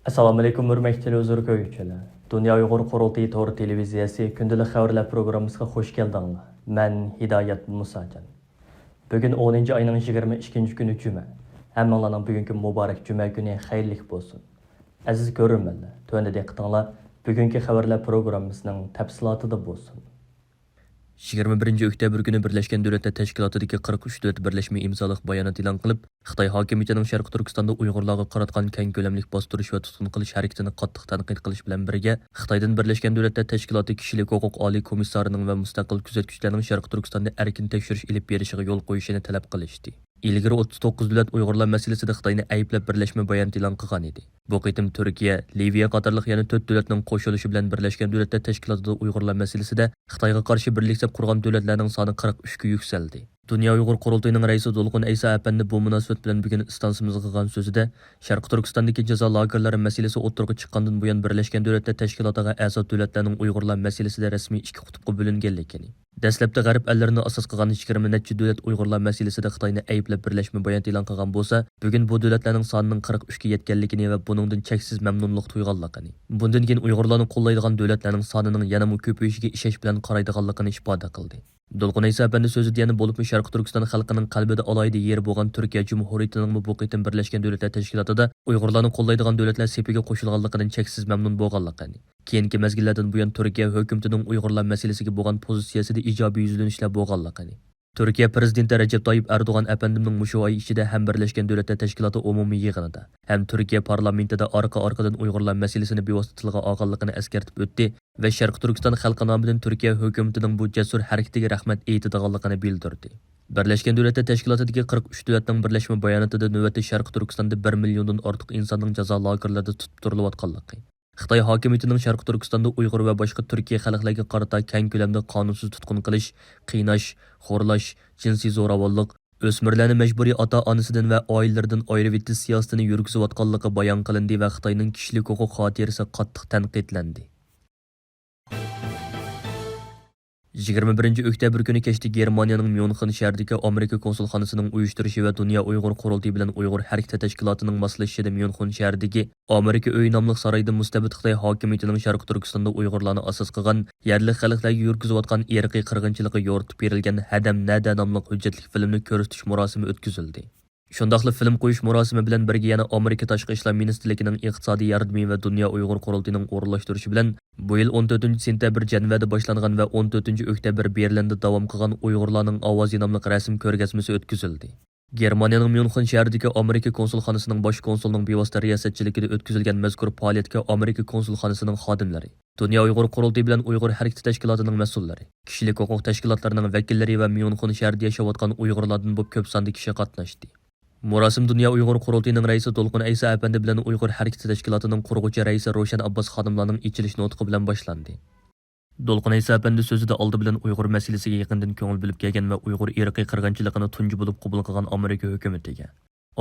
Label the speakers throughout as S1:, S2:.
S1: Assalomu alaykum, hurmatli televizor ko'ruvchilar. Dunya Uyghur Qurultiyi to'g'ri televiziyesi kündəlik xəvərlər proqramımızga xoş gəldinglar. Mən Hidayat Musacan. Bugün 10 ayının 22 günü cümə. Həmmələrin bugünkü mübarək cümə günü xeyirlik olsun. Aziz görürmənlər, tövəndə diqqətinizlər bugünkü xəvərlər proqramımızın təfsilatında olsun. 21 oktyabr günü Birleşken Devletler Teşkilatı'daki 43 devlet birleşme imzalık bayanat ilan kılıp, Xitay hakimiyetining Şarkı Türkistan'da Uyg'urlarga qaratgan keng ko'lamlik bostirish va tutqun qilish harakatini qattiq tanqid qilish bilan birga, Xitoydan Birleşken Devletler Teşkilatı kishilik huquq oliy komissarining va mustaqil kuzatuvchilarning Şarkı Türkistan'da erkin tekshirish ilib berishiga yo'l qo'yishini talab qilishdi. İlgari 39 davlat Uyg'urlar masalasida Xitoyni ayblab birlashma bayonot e'lon qilgan edi. Bu qitim Turkiya, Liviya qatorliq yana 4 davlatning qo'shilishi bilan Birleşken Devletler Teşkilatı'da Uyg'urlar masalasida Xitoyga qarshi birlikda qurgan davlatlarning soni 43 ga yuksaldi. Dunya Uyghur Qurultiyining raisi Dolqun Aysa apandi bu munosabat bilan bugun istonsimizga qilgan so'zida Sharq Turkistondagi jazo lagerlari masalasi o'tirg'i chiqqandan buyon Birleşken Devletler Teşkilatı'ga a'zo davlatlarning Uyg'urlar masalasida rasmiy ikki qutbga bo'linganligini, dastlabda g'arb allarini asos qilgan 20 necha davlat Uyg'urlar masalasida Xitoyni ayblab birlashma bayonot e'lon qilgan bo'lsa, bugun bu davlatlarning sonining 43 ga yetganligini va buningdan cheksiz mamnunlik tuyganligini, bundan keyin Uyg'urlarni qo'llaydigan davlatlarning sonining yanada ko'payishiga ishosh bilan qaraydiganligini ifoda qildi. Dolqun Aysa apandi so'zida yana bo'lib Sharq Turkiston xalqining qalbida alohida yeri bo'lgan Turkiya Jumhuriyatining bu qitim Birleşken Devletler Teşkilatı'da Uyg'urlarni qo'llaydigan davlatlar sepiga qo'shilganligidan cheksiz mamnun bo'lganligini, keyingi mezgillardan buyon Turkiya hukumatining Uyg'urlar masalasiga bo'lgan pozitsiyasida ijobiy yuzlanishlar bo'lganligini, Turkiya prezidenti Recep Tayyip Erdoğan efendimning mushu oy ichida ham Birleşken Devletler Teşkilatı umumiy yig'inida ham Turkiya parlamentida orqa-orqadan Uyg'urlar masalasini bevosita tilga olganligini eskartib o'tdi va Sharq Turkiston xalqi nomidan Turkiya hukumatining bu jasur harakatiga rahmat aytadiganligini bildirdi. Birleşken Devletler Teşkilatı'daki 43 davlatning birlashma bayonotida navbatda Sharq Turkistonda 1 milliondan ortiq insonning jazo lagerlarida tutib turilayotganligi, Xitoy hokimiyatining Sharq Turkistonda Uyg'ur va boshqa Turkiya xalqlariga qarata keng ko'lamda qonunsiz tutqun qilish, qiynash, xo'rlash, jinsiy zo'ravonlik, o'smirlarni majburiy ota-onasidan va oilalaridan ayirib etish siyosatini yurgizayotganligi bayon qilindi va Xitoyning kishilik huquq xotirasi qattiq tanqidlandi. 21 oktyabr kuni kechda Germaniyaning Myunxen shahridagi Amerika konsulxonasining uyushtirishi va Dunya Uyg'ur Qurultiyi bilan Uyg'ur harakati tashkilotining moslashishida Myunxen shahridagi Amerika uy nomli saroyda mustabid Xitoy hokimiyatining Sharq Turkistonda Uyg'urlarni asos qilgan yerli xalqlarga yurgizayotgan irqiy qirg'inchilikqa yo'ritib berilgan Hadam Nada nomli hujjatli filmni ko'rsatish murosimi o'tkazildi. Shundaqli film qo'yish murosimi bilan birga yana Amerika Tashqi ishlar ministrligining iqtisodiy yordami va Dunya Uyg'ur Qurultiyining o'rinlashtirishi bilan bu yil 14 sentabr Janvada boshlangan va 14 oktyabr Berlinda davom qilgan Uyg'urlarning ovozi nomli rasm ko'rgazmasi o'tkazildi. Germaniyaning Myunxen shahridagi Amerika konsulxonasining bosh konsulining bevosita riyosatchiligida o'tkazilgan mazkur faoliyatga Amerika konsulxonasining xodimlari, Dunya Uyg'ur Qurultiyi bilan Uyg'ur harakati tashkilotining mas'ullari, kishilik huquq tashkilotlarining vakillari va Myunxen shahrida yashayotgan Uyg'urlardan bo'lib ko'p sonli kishi qatnashdi. Murasim Dunya Uyg'ur Qurultiyining raisi Dolqun Aysa apandi bilan Uyg'ur harakati tashkilotining qurg'uvchi raisi Ro'shan Abbos xonimlarning ichilish nutqi bilan boshlandi. Dolqun Aysa apandi so'zida oldi bilan Uyg'ur masalasiga yaqindan ko'ngil bilib kelgan va Uyg'ur irqiy qirg'inchiligini tunji bo'lib qabul qilgan Amerika hukumatiga,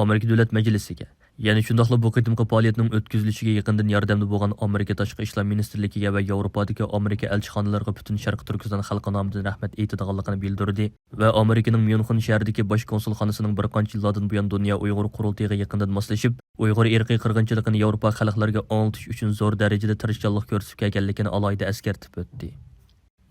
S1: Amerika davlat majlisiga, ya'ni shundaqla bu qitimqi faoliyatning o'tkazilishiga yaqindan yordamda bo'lgan Amerika Tashqi ishlar ministrligiga va Yevropadagi Amerika elchixonalariga butun Sharq Turkiston xalqi nomidan rahmat aytadiganligini bildirdi va Amerikaning Myunxen shahridagi bosh konsulxonasining bir qancha yillardan buyon Dunya Uyg'ur Qurultiyiga yaqindan moslashib, Uyg'ur irqiy qirg'inchiligini Yevropa xalqlariga anglatish uchun zo'r darajada tirishchanlik ko'rsatib kelganligini alohida eskartib o'tdi.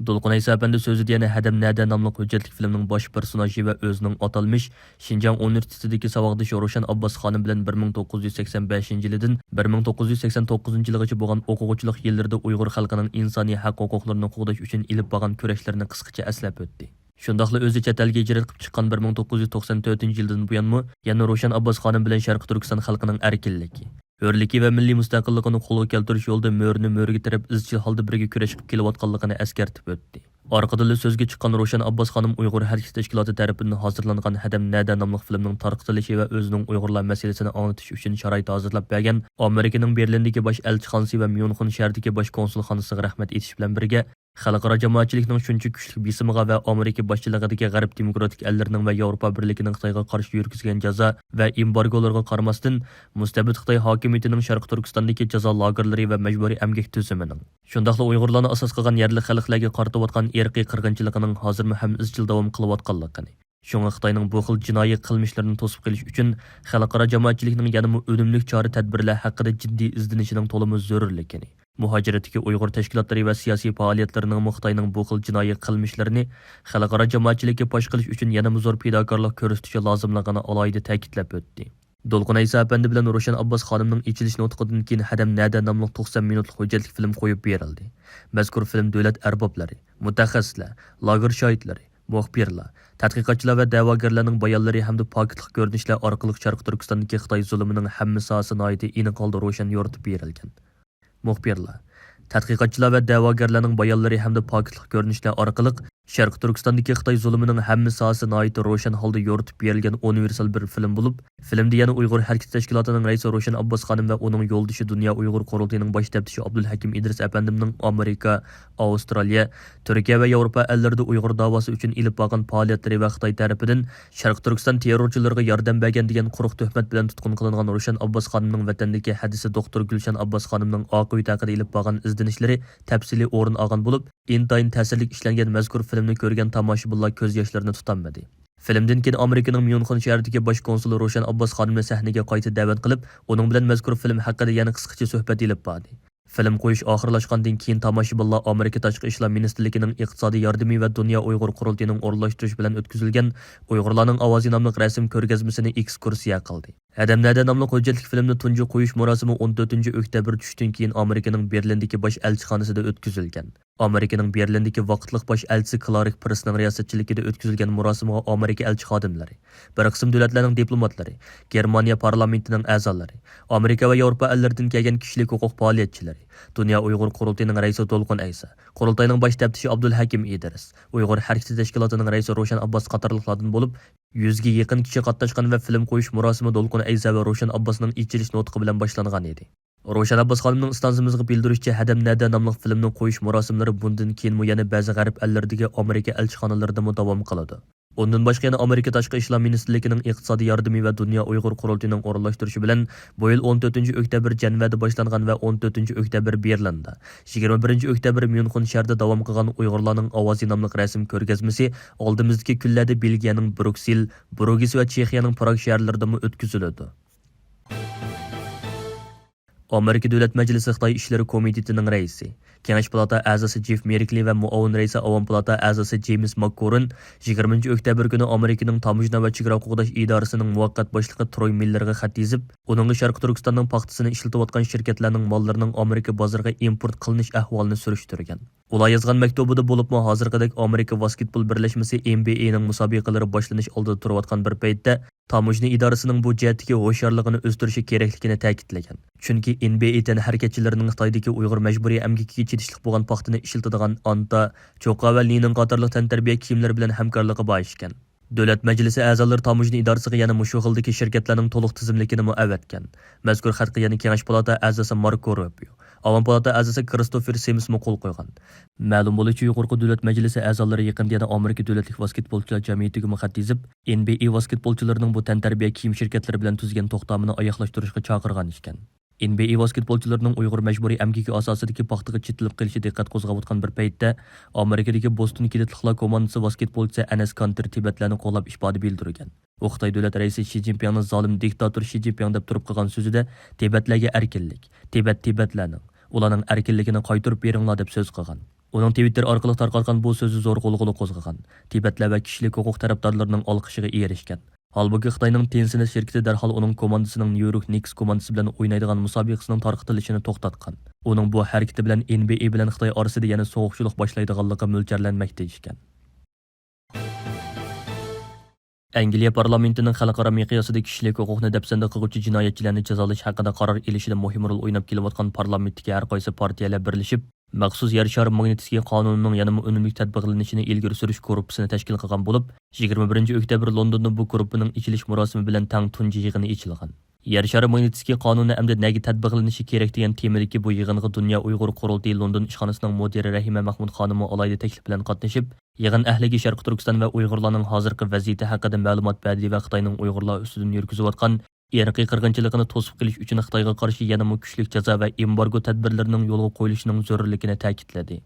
S1: Dolqun Aysa apandi so'zida yana Hadam Nada nomli hujjatli filmning bosh personaji va o'zining atalmish Xinjiang universitetidagi savoddosh Ro'shan Abbos xonim bilan 1985-yildan 1989-yilgacha bo'lgan o'quvchilik yillarida Uyg'ur xalqining insoniy haq huquqlarini qo'g'dash uchun ilib borgan kurashlarini qisqacha eslab o'tdi. Shundaqla o'zi chet elga hijrat qilib chiqqan 1994-yildan buyonmi yana Ro'shan Abbos xonim bilan Sharq Turkiston xalqining erkinligi, hurligi va milliy mustaqilligini qo'lga keltirish yo'lida mo'rni mo'rga tirib izchil holda birga kurash qilib kelayotganligini eskartib o'tdi. Orqadan so'zga chiqqan Ro'shan Abbos xonim Uyg'ur harakati tashkiloti tomonidan hozirlangan Hadam Nada nomli filmning tarqatilishi va o'zining Uyg'urlar masalasini anglatish uchun sharoit hozirlab bergan Amerikaning Berlindagi bosh elchixonasi va Myunxen shahridagi bosh konsulxonasiga rahmat aytish bilan birga xalqaro jamoatchilikning shuncha kuchli bisimiga va Amerika boshchiligidagi g'arb demokratik ellarining va Yevropa birligining Xitoyga qarshi yurgizgan jazo va embargolarga qaramasdan mustabid Xitoy hokimiyatining Sharq Turkistondagi jazo lagerlari va majburiy emgak tuzimining, shundaqla Uyg'urlarni asos qilgan yerli xalqlarga qaratayotgan irqiy qirg'inchiligining hozirmi ham izchil davom qilayotganligini, Şoڭa Xitoyning bu xil jinoiy qilmishlarini to'sib qilish uchun xalqaro jamoatchilikning yanada unumli chora-tadbirlar haqida jiddiy izlanishining to'liq zarurligini, muhojiratdagi Uyg'ur tashkilotlari va siyosiy faoliyatlarining Xitoyning bu xil jinoiy qilmishlarini xalqaro jamoatchilikka fosh qilish uchun yanada zo'r fidokorlik ko'rsatishi lozimligini alohida ta'kidlab o'tdi. Dolqun Aysa apandi bilan Ro'shan Abbos xonimning ichilish nutqidan keyin Hadam Nada nomli 90 minutlik hujjatli film qo'yib berildi. Mazkur film davlat arboblari, mutaxassislar, lager shohidlari, muxbirlar, tadqiqotchilar va da'vogarlarning bayonlari hamda pokitlik ko'rinishlar orqali Sharq Turkistondagi Xitoy zulmining hamma sohasini aniq holda ro'shan yoritib berilgan. Muxbirlar, tadqiqotchilar va da'vogarlarning bayonlari hamda pokitlik ko'rinishlar orqali Sharq Turkistondagi Xitoy zulmining hamma sohasini aniq ro'shan holda yoritib berilgan universal bir film bo'lib, filmda yana Uyg'ur harakati tashkilotining raisi Ro'shan Abbos xonim va uning yo'ldoshi Dunya Uyg'ur qurultiyining bosh taftishi Abdulhakim Idris apandimning Amerika, Avstraliya, Turkiya va Yevropa ellarida Uyg'ur davosi uchun ilib borgan faoliyatlari va Xitoy tarafidan Sharq Turkiston terrorchilariga yordam bergan degan quruq tuhmat bilan tutqun qilingan Ro'shan Abbos xonimning vatandagi hadisi doktor Gulshan Abbos xonimning oqibati haqida ilib borgan izlanishlari tafsiliy o'rin olgan bo'lib, intayin ta'sirli ishlangan mazkur filmni ko'rgan tomoshabinlar ko'z yoshlarini tutamadi. Filmdan keyin Amerikaning Myunxen shahridagi bosh konsuli Ro'shan Abbos xonimni sahnaga qayta da'vat qilib, uning bilan mazkur film haqida yana qisqacha suhbat ilib bordi. Film qo'yish oxirlashgandan keyin tomoshabinlar Amerika Tashqi ishlar ministrligining iqtisodiy yordami va Dunya Uyg'ur qurultiyining o'rlashtirish bilan o'tkazilgan Uyg'urlarning ovozi nomli rasm ko'rgazmasini ekskursiya qildi. Adamlarda nomli hujjatli filmni tunji qo'yish marosimi 14-oktyabr tushdan keyin Amerikaning Berlindagi bosh elchixonasida o'tkazilgan. Amerikaning Berlindagi vaqtliq bosh elchisi Clark Pressning riyosatchiligida o'tkazilgan marosimga Amerika elchi xodimlari, bir qism davlatlarning diplomatlari, Germaniya parlamentining a'zolari, Amerika va Yevropa ellaridan kelgan kishilik huquq faoliyatchilari, Dunya Uyg'ur qurultiyining raisi Dolqun Aysa, qurultayning bosh taftishi Abdulhakim Idris, Uyg'ur harakati tashkilotining raisi Ro'shan Abbos qatorliqlardan bo'lib, 100 ga yaqin kishi qatnashgan va film qo'yish marosimi Dolqun Aysa va Ro'shan Abbosning ichilish nutqi bilan boshlangan edi. Ro'shan Abbos xonimning istansimizga bildirishicha Hadam Nada nomli filmni qo'yish marosimlari bundan keyin yana ba'zi g'arb ellardagi Amerika elchixonalarida davom qiladi. Ondan boshqa yana Amerika Tashqi ishlar ministrligining iqtisodiy yordami va Dunya Uyg'ur qurultiyining o'rlashtirishi bilan bu yil 14-oktyabr Janvada boshlangan va 14-oktyabr Berlinda, 21-oktyabr Myunxen shahrida davom qilgan Uyg'urlarning ovozi nomli rasm ko'rgazmasi oldimizdagi kunlarda Belgiyaning Bruksel, Brugis va Chexiyaning Prag shaharlarida o'tkaziladi. Amerika Davlat Majlisi Xitoy ishlari komitetining raisi, Kengash palata a'zosi Jeff Merkley va muavin raisi Avom palata a'zosi James McCorrin 20-oktyabr kuni Amerikaning Tamojna va chegara qo'g'dash idorasining muvaqqat boshlig'i Troy Millerga xat yozib, uning Sharq Turkistonning paxtasini ishlatayotgan shirkatlarning mollarining Amerika bozoriga import qilinish ahvolini surishtirgan. Ular yozgan maktubida bo'libmi hozirgidek Amerika basketbol birlashmasi NBAning musobaqalari boshlanish oldida turayotgan bir paytda Tamojna idorasining bu jihatdagi ho'sharligini o'stirishi kerakligini ta'kidlagan. Chunki NBA tan harakatchilarining Xitoydagi Uyg'ur majburiy amgakiga chetishlik bo'lgan paxtani ishlatadigan Anta, Cho'qa va Linin qatorliq tantarbiya kiyimlari bilan hamkorligi bor ekan. Davlat Majlisi a'zolari Tamojna idorasiga yana mushu xildagi shirkatlarning to'liq tizimligini mu'avvatgan. Mazkur xatga yana Kengash palata a'zosi Marko Rubio, Avam palata a'zosi Christopher Sims qo'l qo'ygan. Ma'lum bo'lishicha, Yuqorqi Davlat Majlisi a'zolari yaqinda yana Amerika Davlatlik basketbolchilar jamiyatiga xat yozib, NBA basketbolchilarining bu tantarbiya kiyim shirkatlari bilan tuzgan to'xtamini oyoqlashtirishga chaqirgan ekan. NBA basketbolchilarining Uyg'ur majburiy amgaki asosidagi paxtaga chetilib qilishi diqqat qo'zg'ayotgan bir paytda Amerikadagi Boston Kelitliqlar komandasi basketbolchisi Anas Kanter Tibetlarni qo'llab ifoda bildirgan. U Xitoy davlat raisi Shi Jinpingning zolim diktator Shi Jinping deb turib qolgan so'zida Tibetlarga erkinlik, Tibetlarning ularning erkinligini qaytarib beringlar deb so'z qilgan. Uning Twitter orqali tarqalgan bu so'zi zo'r qo'lg'uli qo'zg'agan. Tibetlar va kishilik huquq tarafdorlarining olqishiga erishgan. Halbuki Xitoyning Tencent shirkati darhol uning komandasining New York Knicks komandasi bilan o'ynaydigan musobaqasining tarqatilishini to'xtatgan. Uning bu harakati bilan NBA bilan Xitoy orasida yana so'g'uqchilik boshlaydiganligi mo'ljallanmoqda ekan. Angliya parlamentining xalqaro miqyosida kishilik huquqni dafsanda qiluvchi jinoyatchilarni jazolash haqida qaror ilishida muhim rol o'ynab kelayotgan parlamentdagi har qaysi partiyalar birlashib, maxsus yer shari magnitskiy qonunining yanada unumli tatbiqlanishini ilgari surish guruhini tashkil qilgan bo'lib, 21-oktyabr Londonda bu guruhning ichilish marosimi bilan tang tunji yig'ini ichilgan. Yer shari magnitskiy qonuni hamda nega tatbiqlanishi kerak degan temadagi bu yig'inga Dunya Uyg'ur qurultiyi London ishxonasining mudiri Rahima Mahmud xonimi alayda taklif bilan qatnashib, yig'in ahliga Sharq Turkiston va Uyg'urlarning hozirgi vaziyati haqida ma'lumot berdi va Xitoyning Uyg'urlar ustidan yurgizayotgan irqiy qirg'inchiligini to'sib qilish uchun Xitoyga qarshi yanada kuchli jazo va embargo tadbirlarining yo'lga qo'yilishining zarurligini ta'kidladi.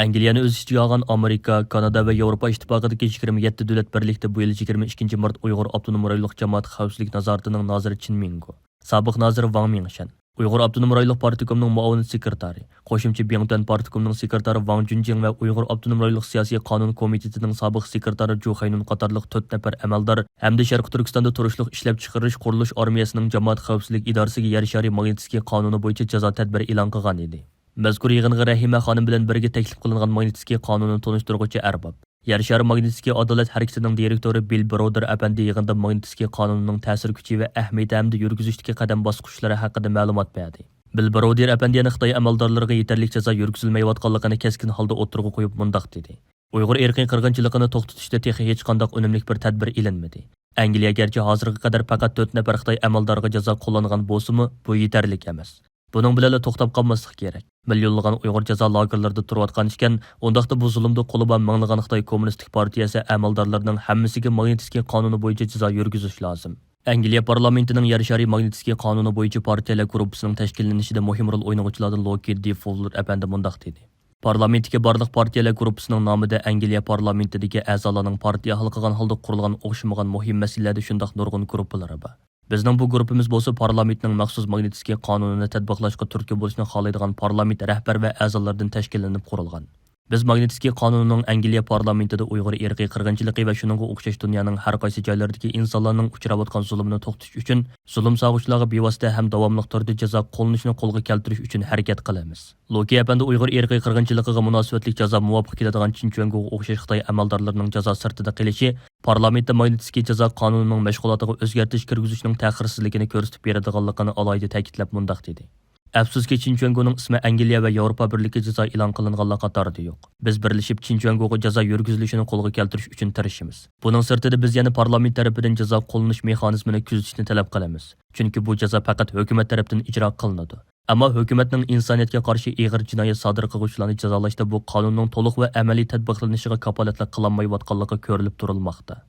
S1: Angliyani o'z ichiga olgan Amerika, Kanada va Yevropa ittifoqidagi 27 davlat birlikda bu yil 22 mart Uyg'ur avtonom rayonlik jamoat xavfsizlik nazoratining noziri Chin Mingo, sobiq nozir Wang Mingshan, Uyg'ur avtonom rayonlik partikomining muavin sekretari, qo'shimcha Bingtuan partikomining sekretari Wang Junjing va Uyg'ur avtonom rayonlik siyosiy qonun komitetining sobiq sekretari Ju Haynun qatorliq 4 nafar amaldor hamda Sharq Turkistonda turishliq ishlab chiqarish qurilish armiyasining jamoat xavfsizlik idorasiga yer shari magnitskiy qonuni bo'yicha jazo tadbiri e'lon qilgan edi. Mazkur yig'inga Rahima xonim bilan birga taklif qilingan magnitskiy qonunini tunishtiruvchi arbob, yer shari magnitskiy adolat harakatining direktori Bill Browder apandi yig'inda magnitskiy qonunining ta'sir kuchi va ahamiyati hamda yurgizishdagi qadam bosqichlari haqida ma'lumot berdi. Bill Browder apandi yana Xitoy amaldorlariga yetarli jazo yurgizilmayotganligini keskin holda o'tirg'a qo'yib mundaq dedi. Uyg'ur erkin qirg'inchiligini to'xtatishda hech qanday unumli bir tadbir ilinmadi. Angliya garchi hozirga qadar faqat 4 nafar Xitoy amaldoriga jazo qo'llangan bo'lsa-mu, bu yetarli emas. Buning bilan to'xtab qolmaslik kerak. Millionlagan Uyg'ur jazo lagerlarida turayotgan ekan, undaqda bu zulmni qo'li bilan manglagan Xitoy Kommunistik partiyasi amaldorlarining hammasiga magnitskiy qonuni bo'yicha jazo yurgizish lozim. Angliya parlamentining yer shari magnitskiy qonuni bo'yicha partiyalar guruhining tashkillanishida muhim rol o'ynag'uvchilardan Lockheed Fowler apandi mundaq dedi. Parlamentga barliq partiyalar guruhining nomida Angliya parlamentidagi a'zolarning partiya hal qilgan holda qurilgan o'xshamagan muhim masalalarda shundaq nurg'un guruhlar bor. Bizning bu guruhimiz bo'lsa parlamentning maxsus magnitskiy qonunini tatbiqlashga turtki bo'lishni xohlaydigan parlament rahbar va a'zolaridan tashkillanib qurilgan. Biz magnitskiy qonunining Angliya parlamentida Uyg'ur irqiy qirg'inchiligi va shuningga o'xshash dunyoning har qaysi joylaridagi insonlarning uchrayotgan zulmini to'xtatish uchun zulm sog'uvchilarga bevosita ham davomli turda jazo qo'llanishni qo'lga keltirish uchun harakat qilamiz. Loki apandi Uyg'ur irqiy qirg'inchiligiga munosabatli jazo muvofiq keladigan Chinchuanga o'xshash Xitoy amaldorlarining jazo sirtida qilishi parlamentda magnitskiy jazo qonunining mashg'ulotiga o'zgartirish kirgizishning ta'xirsizligini ko'rsatib beradiganligini alohida ta'kidlab mundaq dedi. Afsuski Chinchuangoning ismi Angliya va Yevropa birligi jazo e'lon qilinganlar qatorida yo'q. Biz birlashib Chinchuangoga jazo yurgizilishini qo'lga keltirish uchun tirishimiz. Buning sirtida biz yana parlament tarafidan jazo qo'llanish mexanizmini kuzatishni talab qilamiz. Chunki bu jazo faqat hukumat tarafidan ijro qilinadi. Ammo hukumatning insoniyatga qarshi ig'ir jinoyat sodir qiluvchilarni jazolashda bu qonunning to'liq va amaliy tatbiqlanishiga kafolatlik qilinmayotganligi ko'rilib turilmoqda.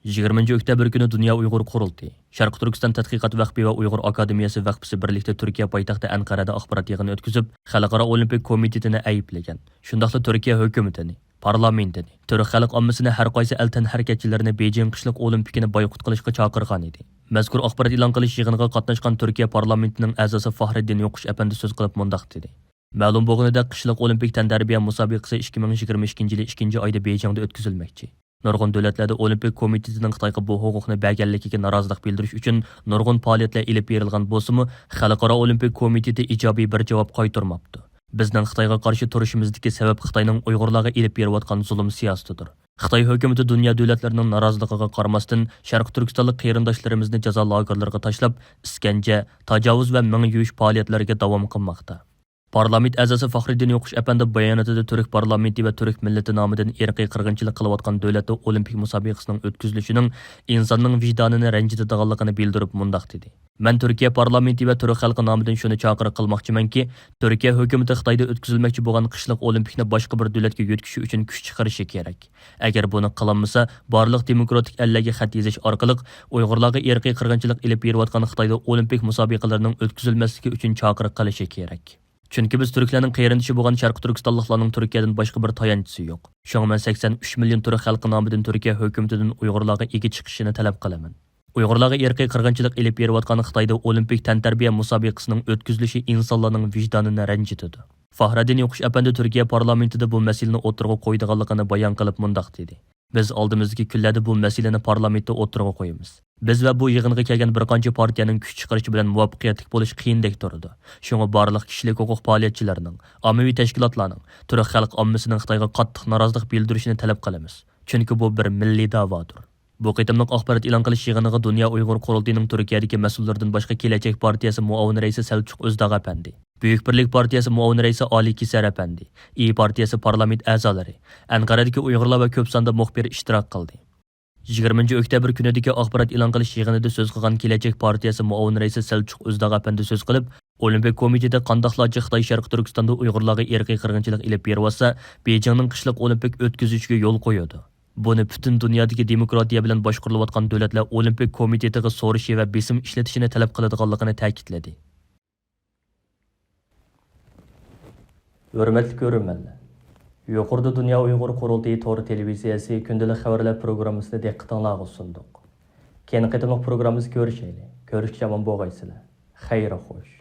S1: 20 oktyabr kuni Dunya Uyg'ur Qurultiyi, Sharq Turkiston tadqiqot vaqfi va Uyg'ur akademiyasi vaqfisi birlikda Turkiya poytaxti Anqarada axborot yig'ini o'tkazib, Xalqaro Olimpik komitetini ayblagan. Shundaqla Turkiya hukumatini, parlamentini, Turk xalq ommasini har qaysi altan harakatchilarini Beijing qishliq olimpikini boykot qilishga chaqirgan edi. Mazkur axborot e'lon qilish yig'iniga qatnashgan Turkiya parlamentining a'zosi Fahriddin Yo'qush apandi so'z qilib mundaq dedi. Ma'lum bo'lganidek qishliq olimpik tantarbiya musobaqasi 2022 yil 2 oyda Beijingda o'tkazilmoqchi. Nurg'un davlatlarda Olimpik komitetining Xitoyga bu huquqni berganligiga norozilik bildirish uchun nurg'un faoliyatlar elib berilgan bo'lsa-mu, Xalqaro Olimpik komiteti ijobiy bir javob qaytarmabdi. Bizning Xitoyga qarshi turishimizdagi sabab Xitoyning Uyg'urlarga elib berayotgan zulm siyosatidir. Xitoy hukumati dunyo davlatlarining noroziligiga qaramasdan Sharq Turkistonlik qarindoshlarimizni jazo lagerlariga tashlab, iskanja, tajovuz va ming yuvish faoliyatlariga davom qilmoqda. Parlament a'zosi Fahriddin Yo'qush apandi bayonotida Turk parlamenti va Turk millati nomidan irqiy qirg'inchilik qilayotgan davlatda olimpik musobaqasining o'tkazilishining insonning vijdonini ranjitadiganligini bildirib mundaq dedi. Men Turkiya parlamenti va Turk xalqi nomidan shuni chaqiriq qilmoqchimanki, Turkiya hukumati Xitoyda o'tkazilmoqchi bo'lgan qishliq olimpikni boshqa bir davlatga yo'tkishi uchun kuch chiqarishi kerak. Agar buni qilmasa, barliq demokratik ellarga xat yozish orqali Uyg'urlarga irqiy qirg'inchilik ilib berayotgan Xitoyda olimpik musobaqalarining o'tkazilmasligi uchun chaqiriq qilishi kerak. Chunki biz Turklarning qayrindishi bo'lgan Sharq Turkistonliklarning Turkiyadan boshqa bir tayanchisi yo'q. Shunga men 83 million Turk xalqi nomidan Turkiya hukumatidan Uyg'urlarga ega chiqishini talab qilaman. Uyg'urlarga irqiy qirg'inchilik ilib berayotgan Xitoyda olimpik tantarbiya musobaqasining o'tkazilishi insonlarning vijdonini ranjitadi. Fahriddin Yo'qush apandi Turkiya parlamentida bu masalani o'tirg'a qo'ydiganligini bayon qilib mundaq dedi. Biz oldimizdagi kunlarda bu masalani parlamentda o'tirg'a qo'yamiz. Biz va bu yig'inga kelgan bir qancha partiyaning kuch chiqarishi bilan muvaffaqiyatli bo'lish qiyindek turadi. Shunga barliq kishilik huquq faoliyatchilarining, ommaviy tashkilotlarning, Turk xalq ommasining Xitoyga qattiq norozilik bildirishini talab qilamiz. Chunki bu bir milliy da'vodir. Bu qitimliq axborot e'lon qilish yig'iniga Dunya Uyg'ur Qurultiyining Turkiyadagi mas'ullardan boshqa Kelajak partiyasi muavin raisi Selçuk Özdağ apandi, Büyük Birlik partiyasi muavin raisi Ali Kisar apandi, İyi partiyasi parlament a'zolari, Anqaradagi Uyg'urlar va ko'p sonda muxbir ishtirok qildi. 20 oktyabr kunidagi axborot e'lon qilish yig'inida so'z qilgan Kelajak partiyasi muavin raisi Selçuk Özdağ apandi so'z qilib, Olimpik komiteti qandoqlarcha Xitoy Sharq Turkistonda Uyg'urlarga irqiy qirg'inchilik ilib bersa, Beijingning qishliq olimpik o'tkazishiga yo'l qo'yadi. Buni butun dunyodagi demokratiya bilan boshqarilayotgan davlatlar Olimpik komitetiga so'rishi va besim ishlatishini talab qiladiganligini ta'kidladi. Hürmetli görünmenler. Yuqorida Dunya Uyghur Qurultiyi to'g'ri televiziyasi kündəlik xəvərlər proqrammasını diqqətinizə sunduk. Keyin qitimliq proqramımızı görüşəylik. Görüşkə aman boğaysızlar. Xeyri xoş.